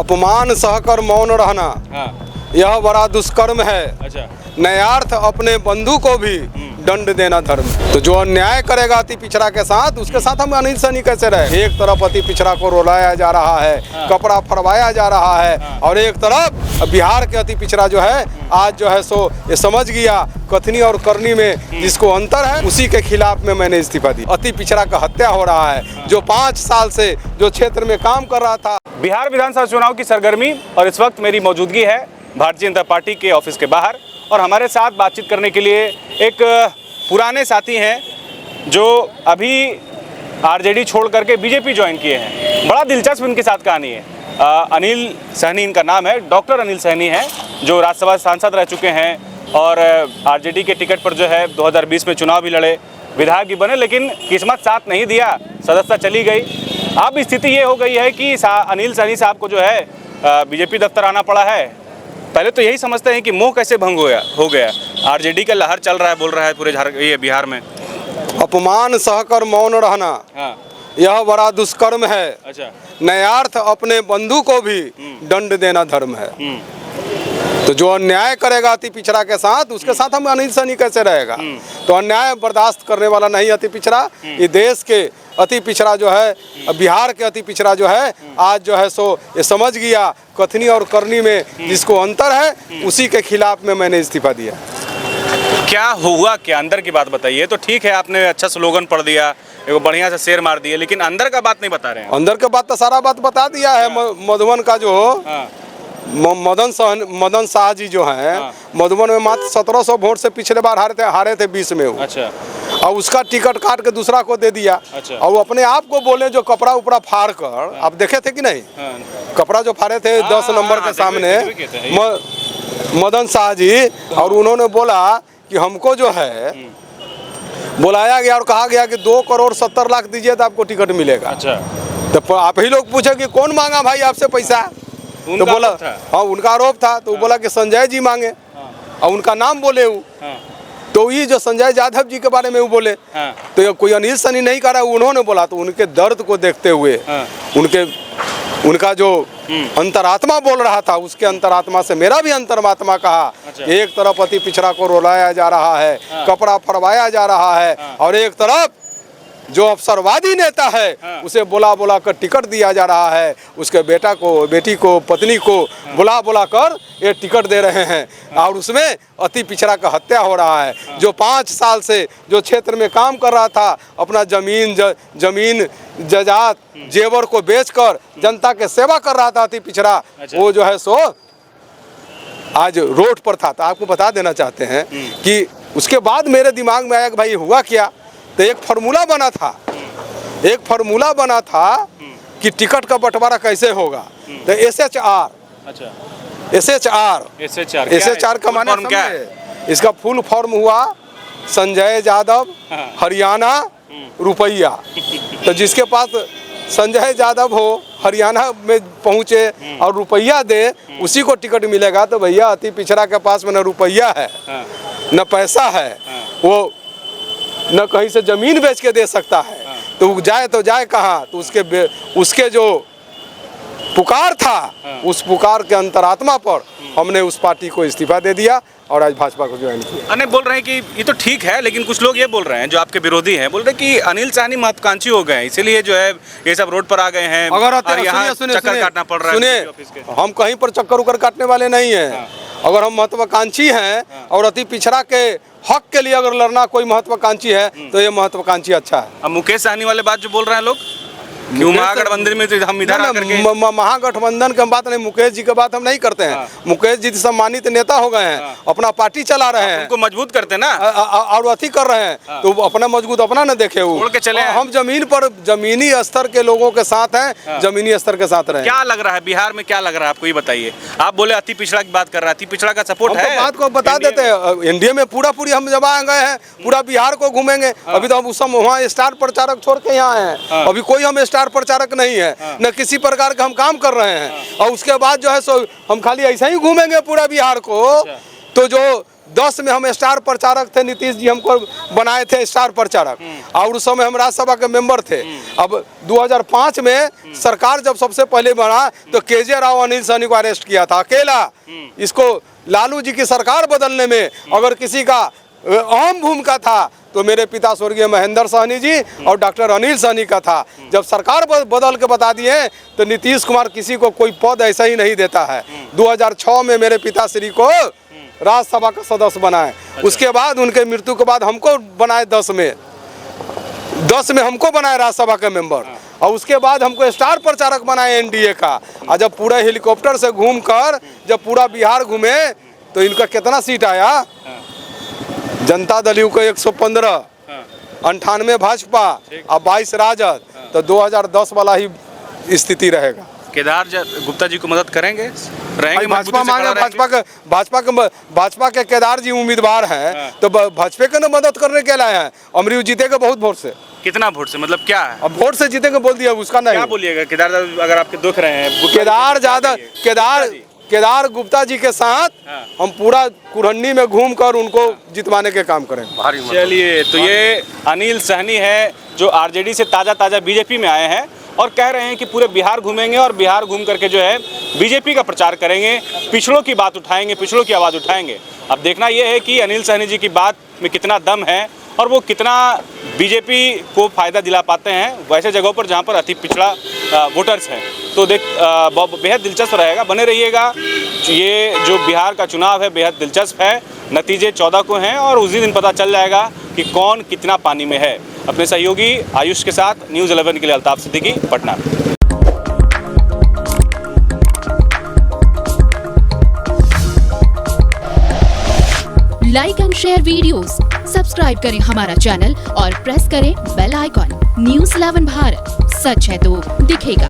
अपमान सहकर मौन रहना यह बड़ा दुष्कर्म है। अच्छा। न्यायार्थ अपने बंधु को भी दंड देना धर्म। तो जो अन्याय करेगा अति पिछड़ा के साथ, उसके साथ हम अनिल सैनी कैसे रहे। एक तरफ अति पिछड़ा को रुलाया जा रहा है, कपड़ा फरवाया जा रहा है, और एक तरफ बिहार के अति पिछड़ा जो है आज जो है सो ये समझ गया कथनी और करनी में जिसको अंतर है, उसी के खिलाफ में मैंने इस्तीफा दी। अति पिछड़ा का हत्या हो रहा है जो 5 साल से जो क्षेत्र में काम कर रहा था। बिहार विधानसभा चुनाव की सरगर्मी, और इस वक्त मेरी मौजूदगी है भारतीय जनता पार्टी के ऑफिस के बाहर, और हमारे साथ बातचीत करने के लिए एक पुराने साथी हैं जो अभी आरजेडी छोड़ करके बीजेपी ज्वाइन किए हैं। बड़ा दिलचस्प इनके साथ कहानी है। अनिल सहनी इनका नाम है, डॉक्टर अनिल सहनी है, जो राज्यसभा सांसद रह चुके हैं और आरजेडी के टिकट पर जो है 2020 में चुनाव भी लड़े, विधायक भी बने, लेकिन किस्मत साथ नहीं दिया, सदस्यता चली गई। अब स्थिति ये हो गई है कि अनिल सहनी साहब को जो है बीजेपी दफ्तर आना पड़ा है। पहले तो यही समझते हैं कि मोह कैसे भंग हो गया। आरजेडी का लहर चल रहा है, बोल रहा है पूरे ये बिहार में। अपमान सहकर मौन रहना यह बड़ा दुष्कर्म है। अच्छा। न्यायार्थ अपने बंधु को भी दंड देना धर्म है। तो जो अन्याय करेगा अति पिछड़ा के साथ, उसके साथ हम अनिल सैनी कैसे रहेगा। तो अन्याय बर्दाश्त करने वाला नहीं अति पिछड़ा। ये देश के अति पिछड़ा जो है, बिहार के अति पिछड़ा जो है आज जो है सो ये समझ गया कथनी और करनी में जिसको अंतर है, उसी के खिलाफ में मैंने इस्तीफा दिया। क्या हुआ, क्या अंदर की बात बताइए। तो ठीक है, आपने अच्छा स्लोगन पढ़ दिया, एक बढ़िया से शेर मार दिए, लेकिन अंदर का बात नहीं बता रहे हैं। अंदर का बात तो सारा बात बता दिया है। मधुबन का जो मदन शाह जी जो हैं, मधुबन में मात्र 1700 वोट से पिछले बार हारे थे 20 में वो। अच्छा। और उसका टिकट काट के दूसरा को दे दिया। अच्छा। और वो अपने आप को बोले जो कपड़ा उपड़ा फाड़ कर, आप देखे थे कि नहीं? कपड़ा जो फाड़े थे 10 नंबर के सामने मदन शाह जी, और उन्होंने बोला कि हमको जो है बुलाया गया और कहा गया कि 2 करोड़ 70 लाख दीजिए तो आपको टिकट मिलेगा। अच्छा। तो आप ही लोग पूछे कि कौन मांगा भाई आपसे पैसा, तो बोला हाँ उनका आरोप था। तो बोला कि संजय जी मांगे, और उनका नाम बोले वो। तो ये जो संजय यादव जी के बारे में वो बोले, तो ये कोई अनिल सैनी नहीं कर रहा, उन्होंने बोला। तो उनके दर्द को देखते हुए उनका जो अंतरात्मा बोल रहा था, उसके अंतरात्मा से मेरा भी अंतरात्मा कहा। एक तरफ अति पिछड़ा को रुलाया जा रहा है, कपड़ा फरवाया जा रहा है, और एक तरफ जो अवसरवादी नेता है उसे बुला कर टिकट दिया जा रहा है। उसके बेटा को, बेटी को, पत्नी को बुला कर ये टिकट दे रहे हैं, और उसमें अति पिछड़ा का हत्या हो रहा है। जो 5 साल से जो क्षेत्र में काम कर रहा था, अपना जमीन जायदाद जेवर को बेचकर जनता के सेवा कर रहा था अति पिछड़ा, वो जो है सो आज रोड पर था। तो आपको बता देना चाहते हैं कि उसके बाद मेरे दिमाग में आया कि भाई हुआ क्या। तो एक फार्मूला बना था कि टिकट का बंटवारा कैसे होगा। तो SHR का माने क्या है? इसका फुल फॉर्म हुआ संजय यादव हरियाणा रुपया। तो जिसके पास संजय यादव हो, हरियाणा में पहुंचे और रुपया दे, उसी को टिकट मिलेगा। तो भैया अति पिछड़ा के पास में न रुपया है न पैसा है, वो न कहीं से जमीन बेच के दे सकता है। तो जाए कहाँ। तो उसके जो पुकार था, उस पुकार के अंतरात्मा पर हमने उस पार्टी को इस्तीफा दे दिया और आज भाजपा को ज्वाइन किया। अने बोल रहे हैं कि ये तो ठीक है, लेकिन कुछ लोग ये बोल रहे हैं जो आपके विरोधी हैं, बोल रहे हैं कि अनिल सहनी महत्वाकांक्षी हो गए, इसीलिए जो है ये सब रोड पर आ गए हैं। अगर यहाँ चक्कर काटना पड़ रहा है। सुनिए, हम कहीं पर चक्कर उकर काटने वाले नहीं हैं। अगर हम महत्वाकांक्षी हैं और अति पिछड़ा के हक के लिए अगर लड़ना कोई महत्वाकांक्षी है, तो ये महत्वाकांक्षी अच्छा है। अब मुकेश सहनी वाले बात जो बोल रहे हैं लोग, क्यों महागठबंधन में तो हम इधर आकर के महागठबंधन की बात नहीं, मुकेश जी की बात हम नहीं करते हैं। मुकेश जी सम्मानित नेता हो गए हैं, अपना पार्टी चला रहे हैं, उनको मजबूत करते ना, और अति कर रहे हैं। तो अपना मजबूत अपना न देखे, छोड़ के चले। हम जमीन पर जमीनी स्तर के लोगों के साथ हैं, जमीनी स्तर के साथ रहे। क्या लग रहा है बिहार में, क्या लग रहा है आपको, ये बताइए। आप बोले अति पिछड़ा की बात कर रहा है, अति पिछड़ा का सपोर्ट है, बात को बता देते हैं। एनडीए में पूरी हम जब आ गए हैं, पूरा बिहार को घूमेंगे। अभी तो हम उस समय वहाँ स्टार प्रचारक छोड़ के यहाँ हैं, अभी कोई हम स्टार प्रचारक नहीं है, न किसी प्रकार का हम काम कर रहे हैं। और उसके बाद जो है सो हम खाली ऐसा ही घूमेंगे पूरा बिहार को। तो जो 2010 में हम स्टार प्रचारक थे, नीतीश जी हमको बनाए थे स्टार प्रचारक, और उस समय हम राज्यसभा के मेंबर थे। अब 2005 में सरकार जब सबसे पहले बना तो केजे राव अनिल सहनी को अरेस्ट किया था अकेला। इसको लालू जी की सरकार बदलने में अगर किसी का अहम भूमिका था तो मेरे पिता स्वर्गीय महेंद्र सहनी जी और डॉक्टर अनिल सहनी का था। जब सरकार बदल के बता दिए तो नीतीश कुमार किसी को कोई पद ऐसा ही नहीं देता है। 2006 में मेरे पिताश्री को राज्यसभा का सदस्य बनाए, उसके बाद उनके मृत्यु के बाद हमको बनाए 10 में हमको बनाए राज्यसभा का मेंबर, और उसके बाद हमको स्टार प्रचारक बनाए एनडीए का। और जब पूरा हेलीकॉप्टर से घूम कर जब पूरा बिहार घूमे तो इनका कितना सीट आया? जनता दल यू को 115, 98 भाजपा और 22 राजद, तो 2010 वाला ही स्थिति रहेगा। केदार गुप्ता जी को मदद करेंगे, रहेंगे भाजपा मांगे, भाजपा के केदार जी उम्मीदवार हैं तो भाजपा के ना मदद करने के लाए हैं। अमरीव जीतेगा बहुत वोट से। कितना वोट से, मतलब क्या है? अब वोट से जीतेगा बोल दिया, उसका नहीं। क्या बोलिएगा केदार अगर आपके दुख रहे हैं? केदार गुप्ता जी के साथ हम पूरा कुरहनी में घूमकर उनको जितवाने के काम करेंगे। चलिए, तो ये अनिल सहनी है जो आरजेडी से ताज़ा बीजेपी में आए हैं और कह रहे हैं कि पूरे बिहार घूमेंगे और बिहार घूम करके जो है बीजेपी का प्रचार करेंगे, पिछड़ों की बात उठाएंगे, पिछड़ों की आवाज़ उठाएंगे। अब देखना ये है कि अनिल सहनी जी की बात में कितना दम है और वो कितना बीजेपी को फ़ायदा दिला पाते हैं वैसे जगहों पर जहाँ पर अति पिछड़ा वोटर्स हैं। तो बेहद दिलचस्प रहेगा, बने रहिएगा। ये जो बिहार का चुनाव है बेहद दिलचस्प है। नतीजे 14 को हैं और उसी दिन पता चल जाएगा कि कौन कितना पानी में है। अपने सहयोगी आयुष के साथ न्यूज़ 11 के लिए Altaf Siddiqui, Patna. Like and share videos, subscribe करें हमारा चैनल और प्रेस करें बेल आइकॉन। न्यूज़ 11 भारत, सच है तो दिखेगा।